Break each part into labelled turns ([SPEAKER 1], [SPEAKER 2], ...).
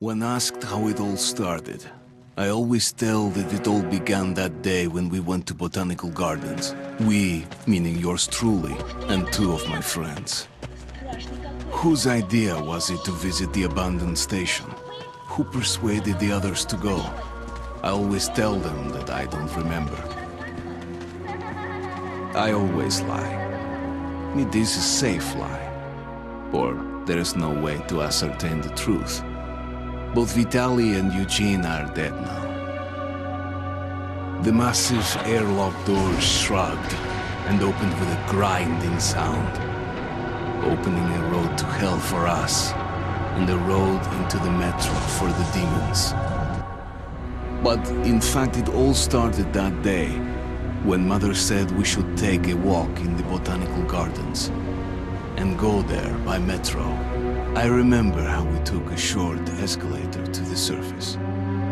[SPEAKER 1] When asked how it all started, I always tell that it all began that day when we went to botanical gardens. We, meaning yours truly, and two of my friends. Whose idea was it to visit the abandoned station? Who persuaded the others to go? I always tell them that I don't remember. I always lie. It is a safe lie. Or there is no way to ascertain the truth. Both Vitaly and Eugene are dead now. The massive airlock doors shrugged and opened with a grinding sound, opening a road to hell for us and a road into the metro for the demons. But in fact, it all started that day when Mother said we should take a walk in the botanical gardens and go there by metro. I remember how we took a short escalator to the surface,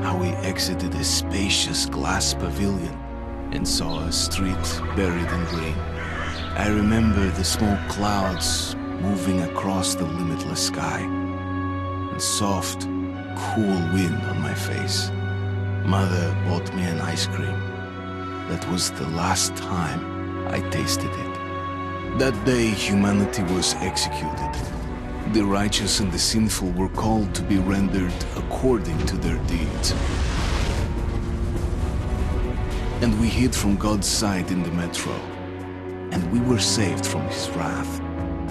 [SPEAKER 1] how we exited a spacious glass pavilion and saw a street buried in green. I remember the smoke clouds moving across the limitless sky and soft, cool wind on my face. Mother bought me an ice cream. That was the last time I tasted it. That day, humanity was executed. The righteous and the sinful were called to be rendered according to their deeds. And we hid from God's sight in the metro. And we were saved from his wrath.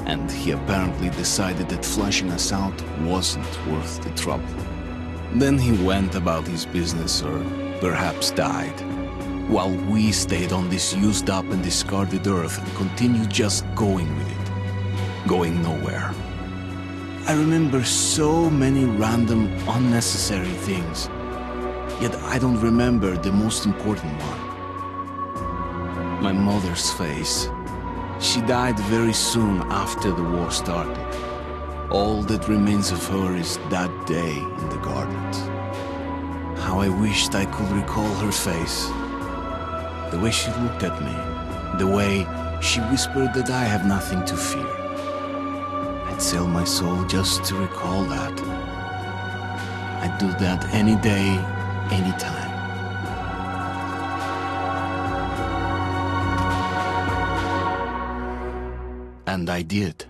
[SPEAKER 1] And he apparently decided that flushing us out wasn't worth the trouble. Then he went about his business, or perhaps died, while we stayed on this used up and discarded earth and continued just going with it, going nowhere. I remember so many random, unnecessary things, yet I don't remember the most important one. My mother's face. She died very soon after the war started. All that remains of her is that day in the gardens. How I wished I could recall her face. The way she looked at me. The way she whispered that I have nothing to fear. I'd sell my soul just to recall that. I'd do that any day, any time. And I did.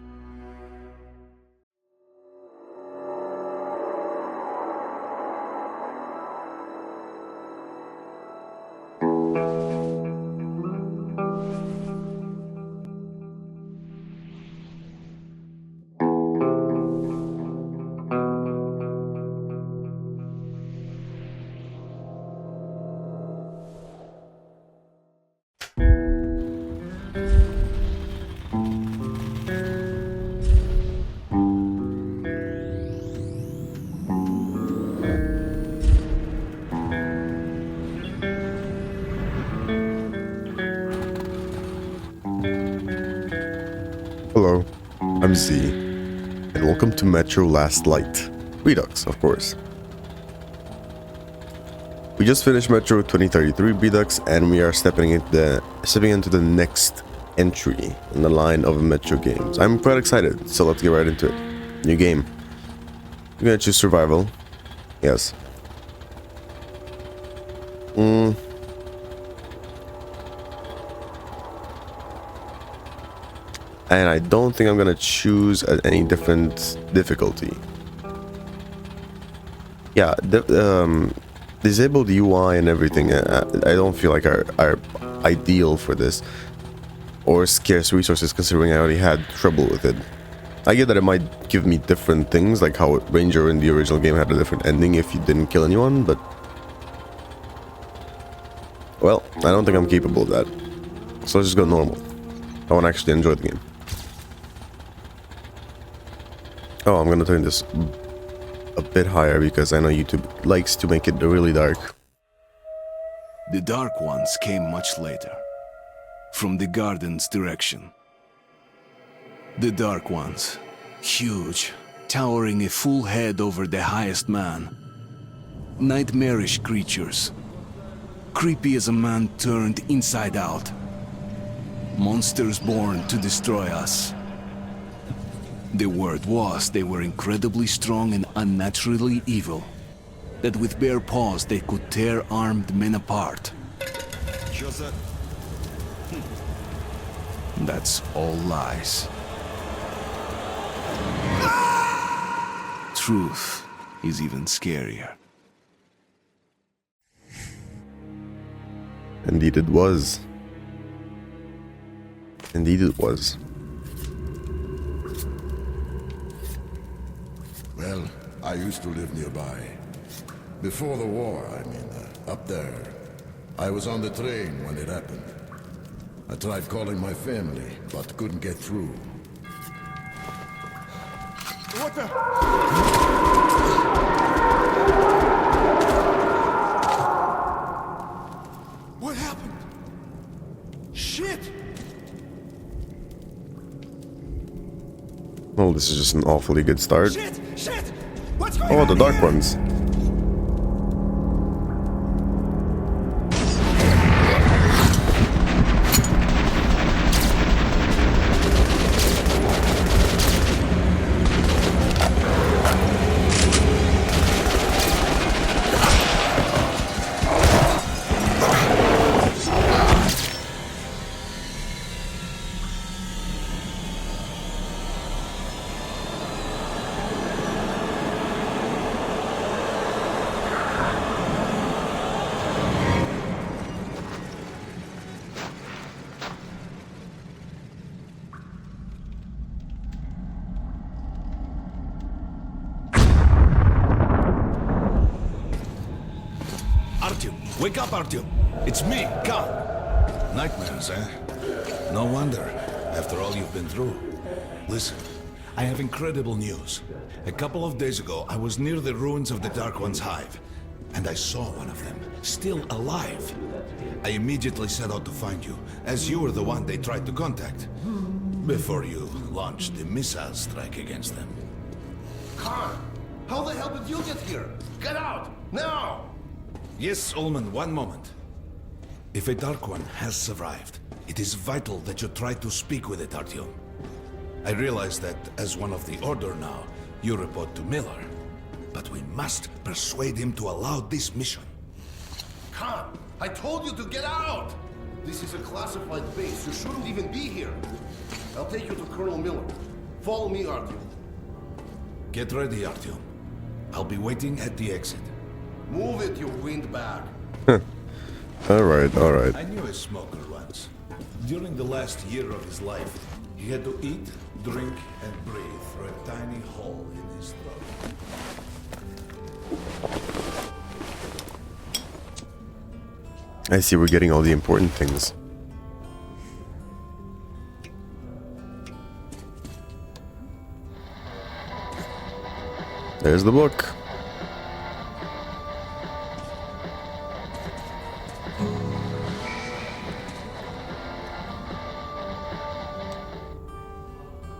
[SPEAKER 2] Hello, I'm Z, and welcome to Metro Last Light. Redux, of course. We just finished Metro 2033 Redux, and we are stepping into the next entry in the line of Metro games. I'm quite excited, so let's get right into it. New game. I'm gonna choose survival. Yes. And I don't think I'm gonna choose any different difficulty. Yeah, disabled UI and everything. I don't feel like are ideal for this, or scarce resources, considering I already had trouble with it. I get that it might give me different things, like how Ranger in the original game had a different ending if you didn't kill anyone, but well, I don't think I'm capable of that. So let's just go normal. I want to actually enjoy the game. Oh, I'm gonna turn this a bit higher because I know YouTube likes to make it really dark.
[SPEAKER 1] The Dark Ones came much later, from the gardens direction. The Dark Ones, huge, towering a full head over the highest man. Nightmarish creatures, creepy as a man turned inside out. Monsters born to destroy us. The word was they were incredibly strong and unnaturally evil. That with bare paws they could tear armed men apart. That's all lies. Truth is even scarier.
[SPEAKER 2] Indeed it was. Indeed it was.
[SPEAKER 3] Well, I used to live nearby. Before the war, up there. I was on the train when it happened. I tried calling my family, but couldn't get through. What the? What happened? Shit!
[SPEAKER 2] Well, this is just an awfully good start.
[SPEAKER 3] Shit! Shit! What's going on?
[SPEAKER 2] Oh, the dark ones.
[SPEAKER 4] Wake up, Artyom. It's me, Khan. Nightmares, eh? No wonder, after all you've been through. Listen, I have incredible news. A couple of days ago, I was near the ruins of the Dark One's hive, and I saw one of them, still alive. I immediately set out to find you, as you were the one they tried to contact, before you launched the missile strike against them.
[SPEAKER 5] Khan, how the hell did you get here? Get out, now!
[SPEAKER 4] Yes, Ullman, one moment. If a Dark One has survived, it is vital that you try to speak with it, Artyom. I realize that, as one of the Order now, you report to Miller. But we must persuade him to allow this mission.
[SPEAKER 5] Khan, I told you to get out! This is a classified base. You shouldn't even be here. I'll take you to Colonel Miller. Follow me, Artyom.
[SPEAKER 4] Get ready, Artyom. I'll be waiting at the exit.
[SPEAKER 5] Move it, you windbag.
[SPEAKER 2] Alright, alright.
[SPEAKER 4] I knew a smoker once. During the last year of his life, he had to eat, drink, and breathe through a tiny hole in his throat.
[SPEAKER 2] I see we're getting all the important things. There's the book.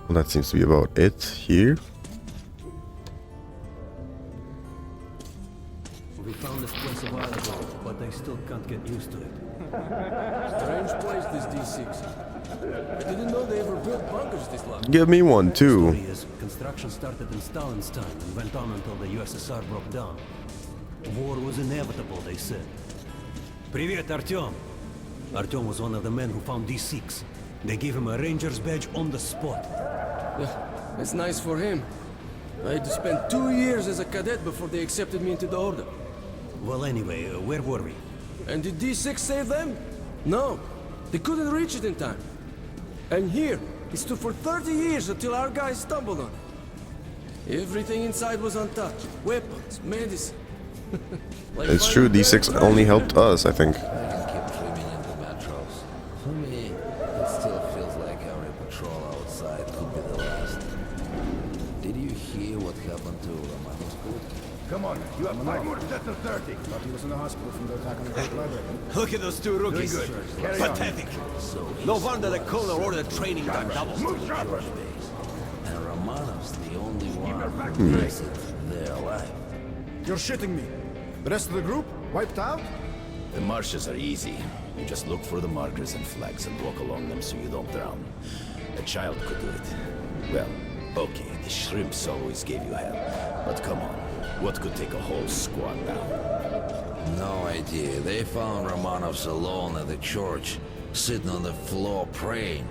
[SPEAKER 2] Well, that seems to be about it here.
[SPEAKER 6] We found this place a while ago, but I still can't get used to it.
[SPEAKER 7] Strange place, this D6. I didn't know they ever built bunkers this long.
[SPEAKER 2] Give me one too.
[SPEAKER 6] Story is, construction started in Stalin's time and went on until the USSR broke down. War was inevitable, they said. Привет, Artyom. Artyom was one of the men who found D6. They gave him a ranger's badge on the spot.
[SPEAKER 7] Yeah, that's nice for him. I had to spend 2 years as a cadet before they accepted me into the Order.
[SPEAKER 6] Well, anyway, where were we?
[SPEAKER 7] And did D6 save them? No, they couldn't reach it in time. And here, it stood for 30 years until our guys stumbled on it. Everything inside was untouched. Weapons, medicine. Like
[SPEAKER 2] It's true, D6 only helped us, I think.
[SPEAKER 8] I can keep dreaming in the metros. For me, it still feels like every patrol outside could be the last. Did you hear what happened to Romano's group?
[SPEAKER 5] Come on, you have 5 more sets of 30. Thought he was in the hospital from the attack on the library.
[SPEAKER 9] Look at those two rookies. Pathetic. No wonder the colonel ordered training done double.
[SPEAKER 8] And Romanov's the only one who makes it there alive.
[SPEAKER 5] You're shitting me. The rest of the group? Wiped out?
[SPEAKER 10] The marshes are easy. You just look for the markers and flags and walk along them so you don't drown. A child could do it. Well, Okay, the shrimps always gave you hell. But come on, what could take a whole squad down?
[SPEAKER 8] No idea. They found Romanovs alone at the church, sitting on the floor praying.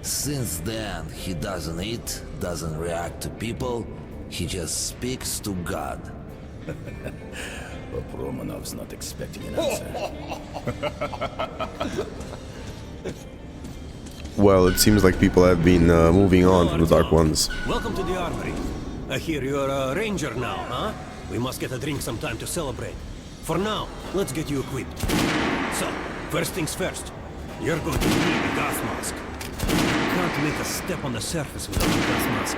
[SPEAKER 8] Since then, he doesn't eat, doesn't react to people, he just speaks to God.
[SPEAKER 10] But Romanov's not expecting an answer.
[SPEAKER 2] Well, it seems like people have been moving on from the Dark Ones.
[SPEAKER 6] Welcome to the armory. I hear you're a ranger now, huh? We must get a drink sometime to celebrate. For now, let's get you equipped. So, first things first. You're going to need a gas mask. You can't make a step on the surface without a gas mask.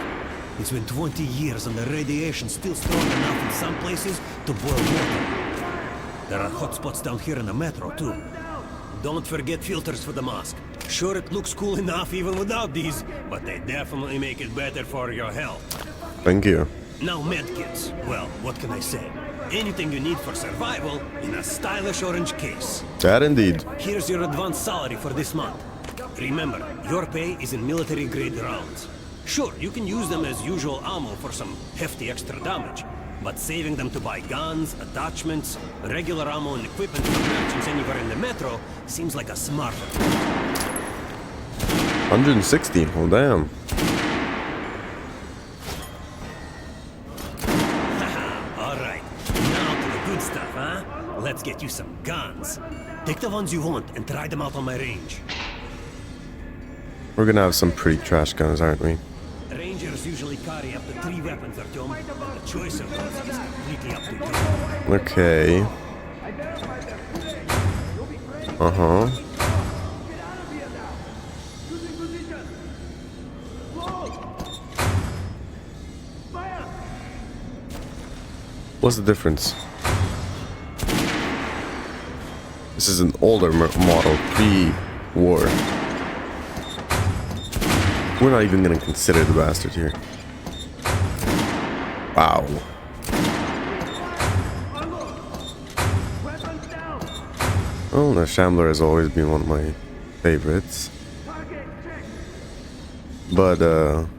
[SPEAKER 6] It's been 20 years and the radiation's still strong enough in some places to boil water. There are hotspots down here in the metro, too. Don't forget filters for the mask. Sure, it looks cool enough even without these, but they definitely make it better for your health.
[SPEAKER 2] Thank you.
[SPEAKER 6] Now medkits. Well, what can I say? Anything you need for survival in a stylish orange case.
[SPEAKER 2] That indeed.
[SPEAKER 6] Here's your advance salary for this month. Remember, your pay is in military-grade rounds. Sure, you can use them as usual ammo for some hefty extra damage, but saving them to buy guns, attachments, regular ammo and equipment for merchants anywhere in the metro seems like a smarter.
[SPEAKER 2] 160. Oh, damn.
[SPEAKER 6] Alright, now to the good stuff, huh? Let's get you some guns. Take the ones you want and try them out on my range.
[SPEAKER 2] We're gonna have some pretty trash guns, aren't we?
[SPEAKER 6] Rangers usually carry up to 3 weapons, Artyom, and the choice of those is completely up to you.
[SPEAKER 2] Okay. Uh-huh. What's the difference? This is an older model, pre-war. We're not even gonna consider the bastard here. Wow. Oh, the Shambler has always been one of my favorites. But,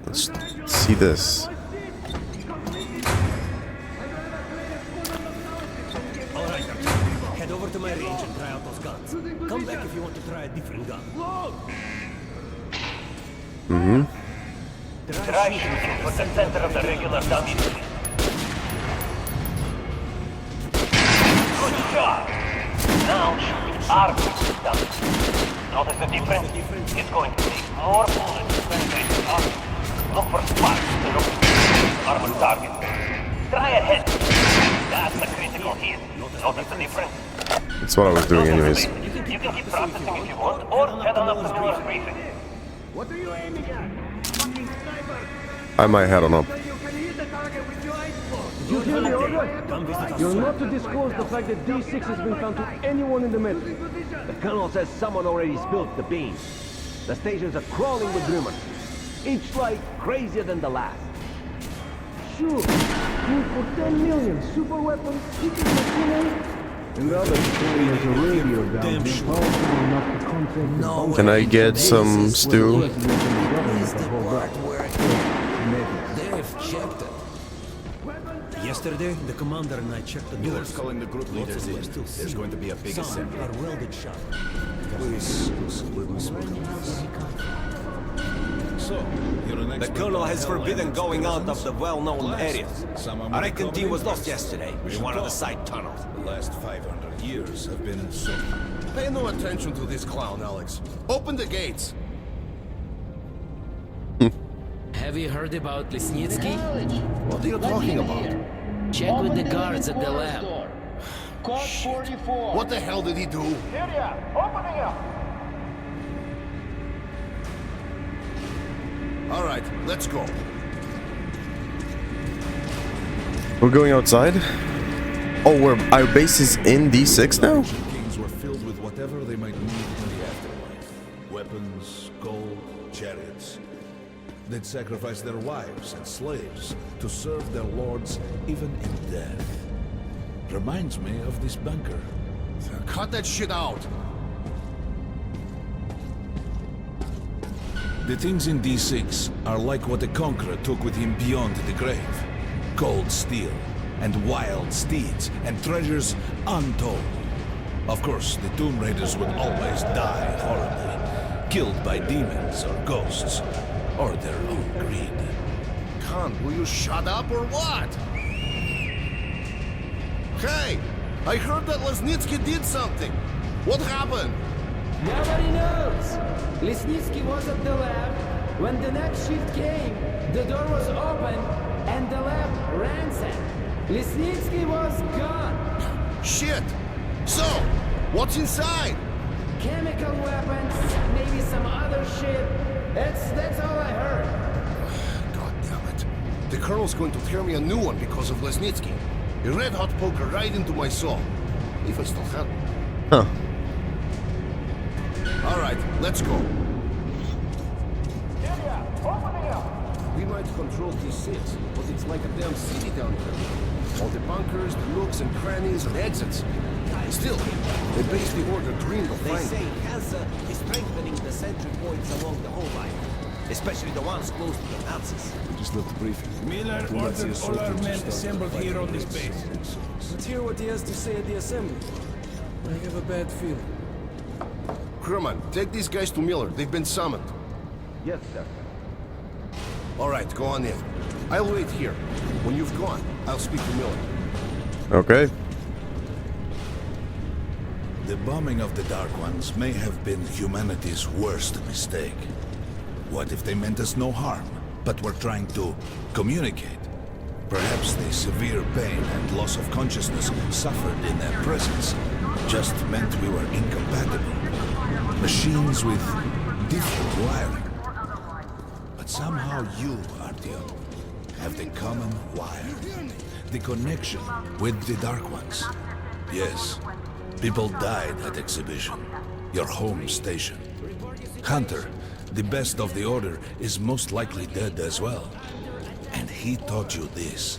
[SPEAKER 2] let's see this.
[SPEAKER 6] Alright, head over to my range and try out those guns. Come back if you want to try a different gun.
[SPEAKER 2] Mm-hmm.
[SPEAKER 11] Try shooting for the center of the regular ammunition. Good job! Now shoot armored stuff. Notice the difference? It's going to take more bullets to penetrate the armor. Look for sparks to look armored target. Try a head. That's the critical hit. Notice the difference?
[SPEAKER 2] That's what I was doing anyways.
[SPEAKER 11] You can keep practicing if you want, or head on up to Miller's briefing.
[SPEAKER 12] What are you aiming at? Fucking sniper!
[SPEAKER 2] I might head on up.
[SPEAKER 12] You can hit the target with your eyes closed.
[SPEAKER 7] You hear me, order? You're not to disclose the fact that D6 has been found to anyone in the metro.
[SPEAKER 9] The colonel says someone already spilled the beans. The stations are crawling with rumors. Each like crazier than the last.
[SPEAKER 7] Sure. For 10 million super weapons, super machinery. And the other story has a radio down here powerful enough to contact
[SPEAKER 8] No,
[SPEAKER 2] Can I get some stew?
[SPEAKER 8] is the part where they've checked it.
[SPEAKER 6] Yesterday, the commander and I checked the doors.
[SPEAKER 10] Miller's calling the group leaders in. There's going to be a big
[SPEAKER 6] Some
[SPEAKER 10] assembly.
[SPEAKER 6] are welded shut.
[SPEAKER 4] So, you're an
[SPEAKER 9] The
[SPEAKER 4] expert
[SPEAKER 9] colonel
[SPEAKER 4] on
[SPEAKER 9] has
[SPEAKER 4] hell
[SPEAKER 9] forbidden
[SPEAKER 4] and
[SPEAKER 9] going out of
[SPEAKER 4] weapons?
[SPEAKER 9] the well-known areas. I reckon D was lost yesterday
[SPEAKER 4] We
[SPEAKER 9] in
[SPEAKER 4] should
[SPEAKER 9] one of the
[SPEAKER 4] talk.
[SPEAKER 9] side tunnels.
[SPEAKER 4] The last 500 years have been so...
[SPEAKER 5] Pay no attention to this clown, Alex. Open the gates.
[SPEAKER 13] Have you heard about Lesnitsky?
[SPEAKER 5] What are you talking about?
[SPEAKER 13] Check with the guards at the lab.
[SPEAKER 12] Code 44.
[SPEAKER 5] What the hell did he do?
[SPEAKER 12] Area, opening up.
[SPEAKER 5] All right, let's go.
[SPEAKER 2] We're going outside? Oh, our base is in D6 now?
[SPEAKER 4] Kings were filled with whatever they might need in the afterlife. Weapons, gold, chariots. They'd sacrifice their wives and slaves to serve their lords even in death. Reminds me of this bunker.
[SPEAKER 5] Cut that shit out.
[SPEAKER 4] The things in D6 are like what the Conqueror took with him beyond the grave. Cold steel, and wild steeds, and treasures untold. Of course, the Tomb Raiders would always die horribly, killed by demons or ghosts, or their own greed.
[SPEAKER 5] Khan, will you shut up or what? Hey! I heard that Lesnitsky did something! What happened?
[SPEAKER 13] Nobody knows! Lesnitsky was at the lab. When the next shift came, the door was open, and the lab ransacked. Lesnitsky was gone!
[SPEAKER 5] Shit! So, what's inside?
[SPEAKER 13] Chemical weapons, maybe some other shit. That's all I heard.
[SPEAKER 5] God damn it. The Colonel's going to tear me a new one because of Lesnitsky. A red-hot poker right into my soul. If I still have it.
[SPEAKER 2] Huh.
[SPEAKER 5] Alright, let's go. We might control D6, but it's like a damn city down here. All the bunkers, the nooks and crannies and exits. Still, they base the order green to
[SPEAKER 9] They
[SPEAKER 5] find
[SPEAKER 9] say
[SPEAKER 5] it.
[SPEAKER 9] Hansa is strengthening the sentry points along the whole line, especially the ones close to the Nazis.
[SPEAKER 10] We just left the briefing.
[SPEAKER 12] Miller ordered all our men assembled here on this base.
[SPEAKER 7] Let's hear what he has to say at the assembly. I have a bad feeling.
[SPEAKER 5] Crewman, take these guys to Miller. They've been summoned.
[SPEAKER 9] Yes, sir.
[SPEAKER 5] Alright, go on in. I'll wait here. When you've gone, I'll speak to Miller.
[SPEAKER 2] Okay.
[SPEAKER 4] The bombing of the Dark Ones may have been humanity's worst mistake. What if they meant us no harm, but were trying to communicate? Perhaps the severe pain and loss of consciousness suffered in their presence just meant we were incompatible. Machines with different wiring. But somehow you, Artyom, have the common wire. The connection with the Dark Ones. Yes, people died at Exhibition, your home station. Hunter, the best of the Order, is most likely dead as well. And he taught you this.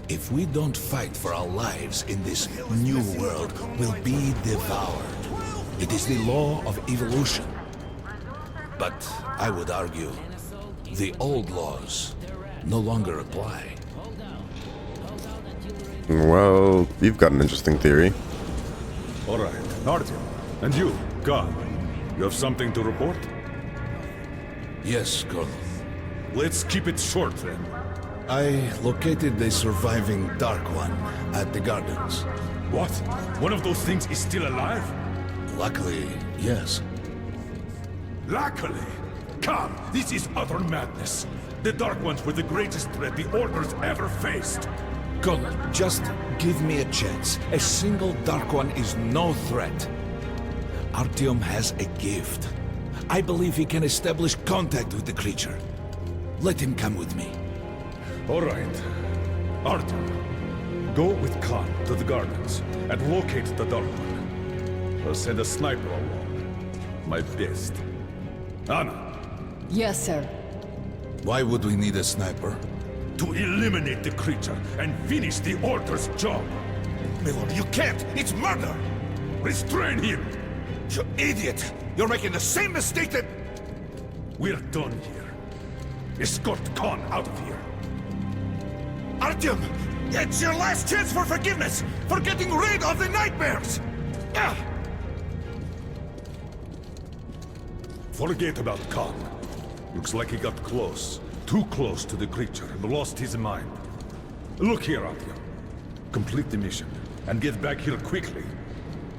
[SPEAKER 4] If we don't fight for our lives in this new world, we'll be devoured. It is the law of evolution. But I would argue, the old laws no longer apply.
[SPEAKER 2] Well, you've got an interesting theory.
[SPEAKER 14] All right, Artyom, and you, God, you have something to report?
[SPEAKER 4] Yes, Colonel.
[SPEAKER 14] Let's keep it short then.
[SPEAKER 4] I located the surviving Dark One at the Gardens.
[SPEAKER 14] What? One of those things is still alive?
[SPEAKER 4] Luckily, yes.
[SPEAKER 14] Luckily? Come, this is utter madness. The Dark Ones were the greatest threat the Order's ever faced.
[SPEAKER 4] Colonel, just give me a chance. A single Dark One is no threat. Artyom has a gift. I believe he can establish contact with the creature. Let him come with me.
[SPEAKER 14] All right. Artyom, go with Khan to the Gardens and locate the Dark One. I'll send a sniper along. My best. Anna.
[SPEAKER 15] Yes, sir.
[SPEAKER 4] Why would we need a sniper?
[SPEAKER 14] To eliminate the creature and finish the Order's job.
[SPEAKER 4] Miller, you can't! It's murder!
[SPEAKER 14] Restrain him!
[SPEAKER 4] You idiot! You're making the same mistake that...
[SPEAKER 14] We're done here. Escort Khan out of here.
[SPEAKER 4] Artyom! It's your last chance for forgiveness! For getting rid of the nightmares!
[SPEAKER 14] Forget about Khan. Looks like he got close. Too close to the creature and lost his mind. Look here, Artyom. Complete the mission and get back here quickly.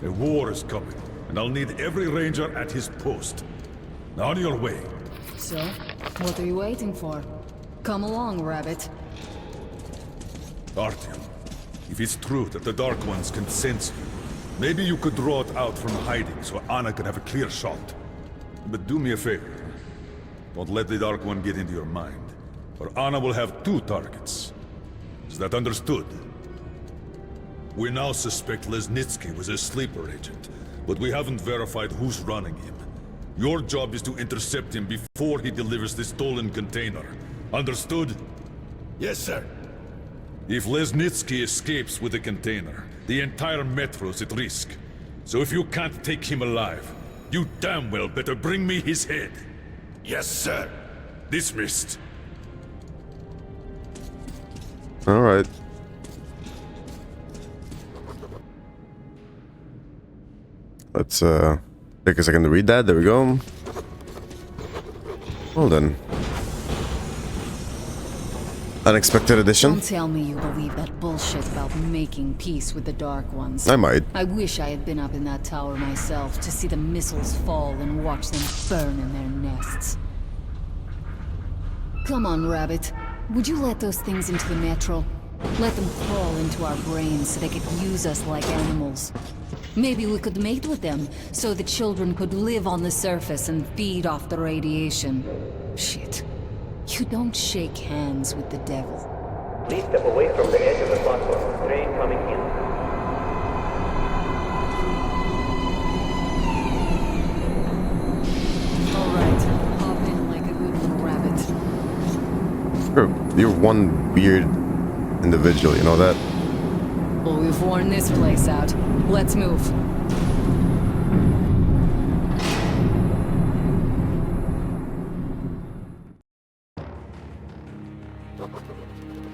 [SPEAKER 14] A war is coming, and I'll need every ranger at his post. On your way.
[SPEAKER 15] So, what are you waiting for? Come along, Rabbit.
[SPEAKER 14] Artyom, if it's true that the Dark Ones can sense you, maybe you could draw it out from hiding so Anna can have a clear shot. But do me a favor. Don't let the Dark One get into your mind, or Anna will have two targets. Is that understood? We now suspect Lesnitsky was a sleeper agent, but we haven't verified who's running him. Your job is to intercept him before he delivers the stolen container. Understood?
[SPEAKER 4] Yes, sir.
[SPEAKER 14] If Lesnitsky escapes with the container, the entire metro's at risk. So if you can't take him alive, you damn well better bring me his head. Yes, sir. Dismissed.
[SPEAKER 2] All right. Let's take a second to read that. There we go. Well then. Unexpected addition.
[SPEAKER 15] Don't tell me you believe that bullshit about making peace with the Dark Ones.
[SPEAKER 2] I might.
[SPEAKER 15] I wish I had been up in that tower myself to see the missiles fall and watch them burn in their nests. Come on, Rabbit. Would you let those things into the metro? Let them crawl into our brains so they could use us like animals. Maybe we could mate with them, so the children could live on the surface and feed off the radiation. Shit. You don't shake hands with the devil.
[SPEAKER 11] Please step away from the edge of the platform. Train coming in.
[SPEAKER 15] Alright, hop in like a good little rabbit.
[SPEAKER 2] You're one weird individual, you know that?
[SPEAKER 15] Well, we've worn this place out. Let's move.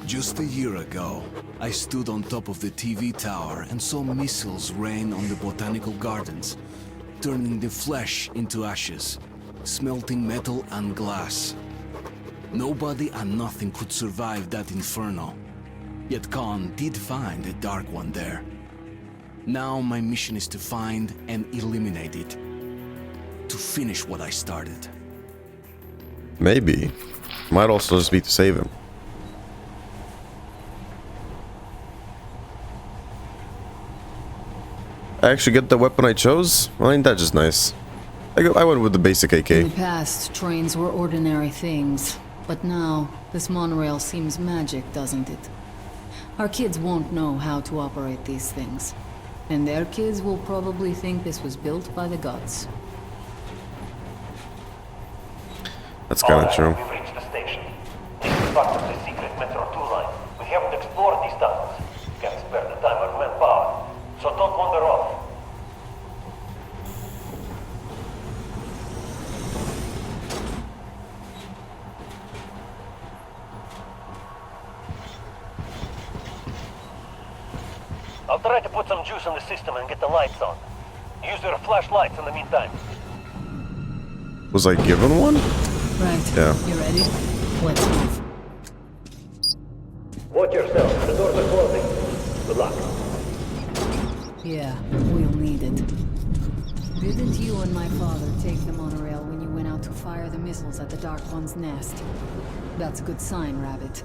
[SPEAKER 1] Just a year ago, I stood on top of the TV tower and saw missiles rain on the botanical gardens, turning the flesh into ashes, smelting metal and glass. Nobody and nothing could survive that inferno. Yet Khan did find a Dark One there. Now my mission is to find and eliminate it. To finish what I started.
[SPEAKER 2] Maybe. Might also just be to save him. I actually get the weapon I chose? Well, ain't that just nice? I went with the basic AK.
[SPEAKER 15] In the past, trains were ordinary things. But now, this monorail seems magic, doesn't it? Our kids won't know how to operate these things. And their kids will probably think this was built by the gods.
[SPEAKER 2] That's kind of true.
[SPEAKER 11] We've reached the station. This is part of the secret Metro 2 line. We haven't explored these tunnels. Can't spare the time or manpower. So don't wander off. I'll try to put some juice in the system and get the lights on. Use your flashlights in the meantime.
[SPEAKER 2] Was I given one?
[SPEAKER 15] Right.
[SPEAKER 2] Yeah.
[SPEAKER 15] You ready? Let's move.
[SPEAKER 11] Watch yourself. The doors are closing. Good luck.
[SPEAKER 15] Yeah, we'll need it. Didn't you and my father take the monorail when you went out to fire the missiles at the Dark One's nest? That's a good sign, Rabbit.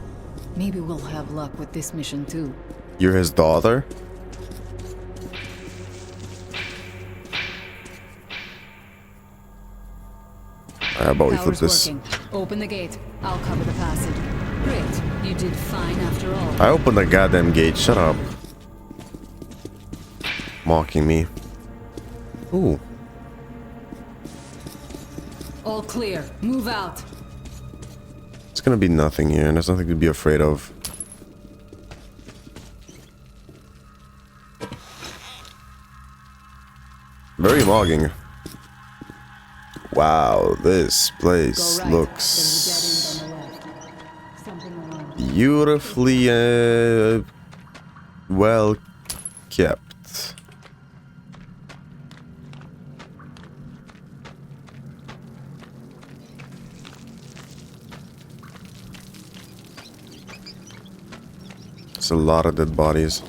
[SPEAKER 15] Maybe we'll have luck with this mission too.
[SPEAKER 2] You're his daughter? How about we flip this?
[SPEAKER 15] Working. Open the gate. I'll cover the passage. Great. You did fine after all.
[SPEAKER 2] I opened the goddamn gate. Shut up. Mocking me. Ooh.
[SPEAKER 15] All clear. Move out.
[SPEAKER 2] It's gonna be nothing here, and there's nothing to be afraid of. Very logging. Wow, this place looks beautifully well kept. There's a lot of dead bodies.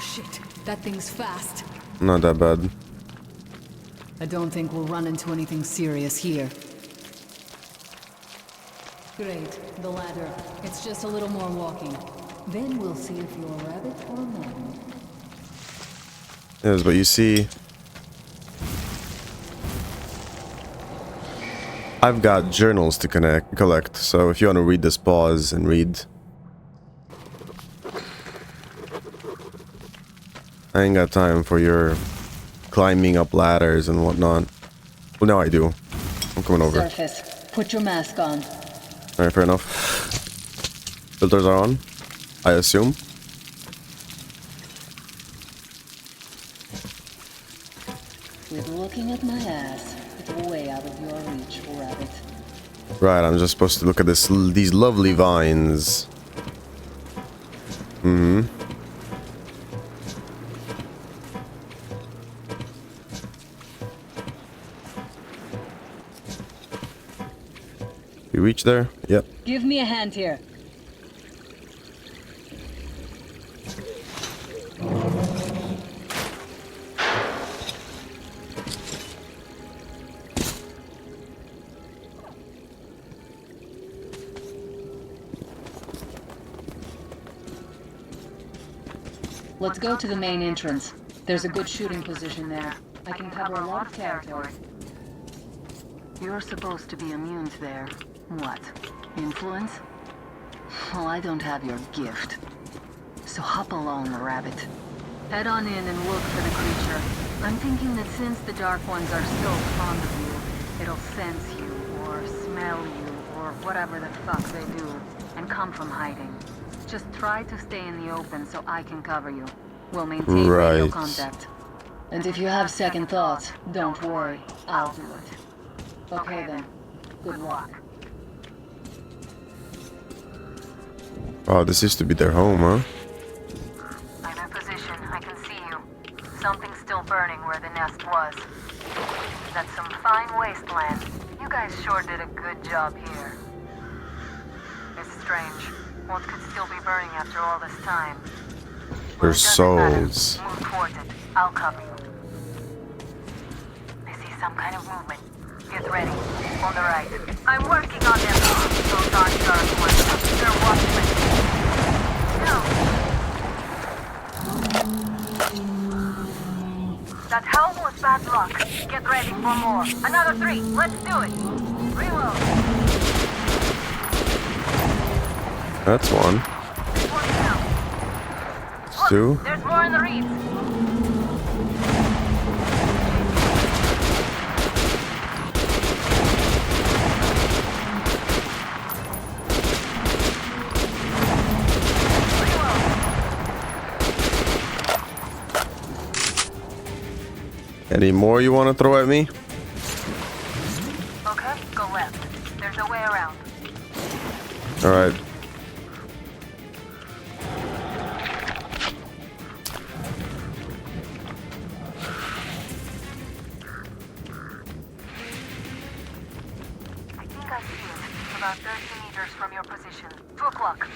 [SPEAKER 15] Shit, that thing's fast.
[SPEAKER 2] Not that bad.
[SPEAKER 15] I don't think we'll run into anything serious here. Great, the ladder. It's just a little more walking. Then we'll see if you're a rabbit or a man.
[SPEAKER 2] Yes, but you see, I've got journals to collect, so if you want to read this, pause and read. I ain't got time for your climbing up ladders and whatnot. Well, now I do. I'm coming over.
[SPEAKER 15] Surface. Put your mask on.
[SPEAKER 2] Alright, fair enough. Filters are on, I assume.
[SPEAKER 15] Quit looking at my ass. way out of your reach, rabbit.
[SPEAKER 2] Right, I'm just supposed to look at these lovely vines. Mm-hmm. We reach there? Yep.
[SPEAKER 15] Give me a hand here. Let's go to the main entrance. There's a good shooting position there. I can cover a lot of territory. You're supposed to be immune there. What? Influence? Well, I don't have your gift. So hop along, rabbit. Head on in and look for the creature. I'm thinking that since the Dark Ones are so fond of you, it'll sense you, or smell you, or whatever the fuck they do, and come from hiding. Just try to stay in the open so I can cover you. We'll maintain radio contact. And if you have second thoughts, don't worry. I'll do it. Okay then. Good luck.
[SPEAKER 2] Oh, this used to be their home, huh?
[SPEAKER 15] I'm in position. I can see you. Something's still burning where the nest was. That's some fine wasteland. You guys sure did a good job here. It's strange. What could still be burning after all this time?
[SPEAKER 2] Their souls.
[SPEAKER 15] Move towards it. I'll cover you. I see some kind of movement. Get ready. On the right. I'm working on them. Those aren't dark ones. They're watchmen. No. That helm was bad luck. Get ready for more. Another 3. Let's do it. Reload.
[SPEAKER 2] That's one. It's 2.
[SPEAKER 15] There's more in the reeds.
[SPEAKER 2] Any more you want to throw at me?
[SPEAKER 15] Okay, go left. There's a way around.
[SPEAKER 2] Alright.
[SPEAKER 15] I think I see it. About 30 meters from your position. 2 o'clock.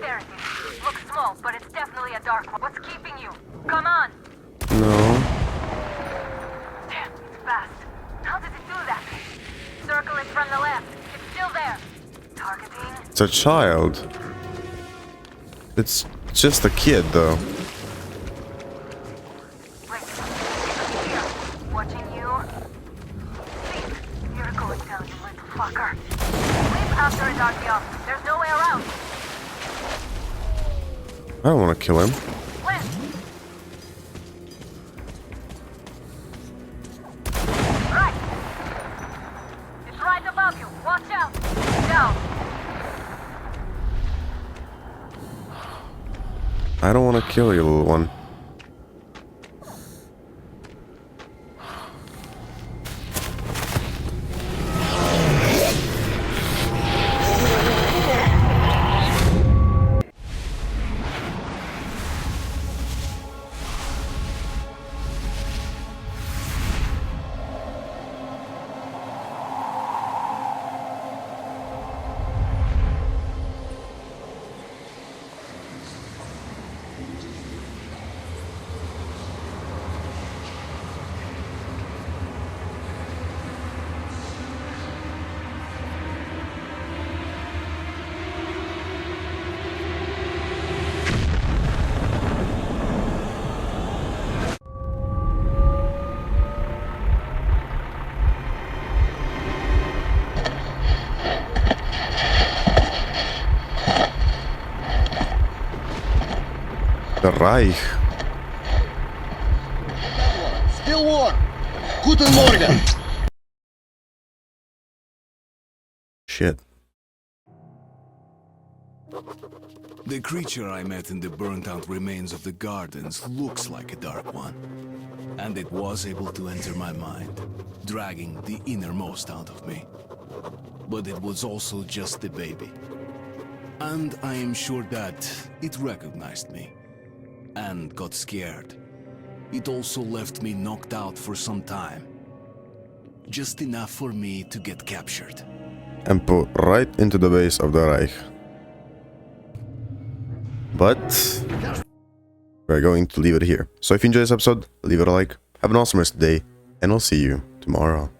[SPEAKER 15] There it is. Looks small, but it's definitely a dark one. What's keeping you? Come on!
[SPEAKER 2] No.
[SPEAKER 15] Damn, it's fast. How did it do that? Circle it from the left. It's still there. Targeting.
[SPEAKER 2] It's a child. It's just a kid, though.
[SPEAKER 15] Wait. Here. Watching you. Please. You're going down, you little fucker. Leap after it, Artyom. There's no way around.
[SPEAKER 2] I don't want to kill him.
[SPEAKER 15] Right. It's right above you. Watch out. Down.
[SPEAKER 2] I don't want to kill you, little one. The Reich.
[SPEAKER 16] Still warm. Guten Morgen.
[SPEAKER 2] Shit.
[SPEAKER 1] The creature I met in the burnt-out remains of the gardens looks like a Dark One. And it was able to enter my mind, dragging the innermost out of me. But it was also just a baby. And I am sure that it recognized me and got scared. It also left me knocked out for some time. Just enough for me to get captured.
[SPEAKER 2] And put right into the base of the Reich. But we're going to leave it here. So if you enjoyed this episode, leave it a like. Have an awesome rest of the day, and I'll see you tomorrow.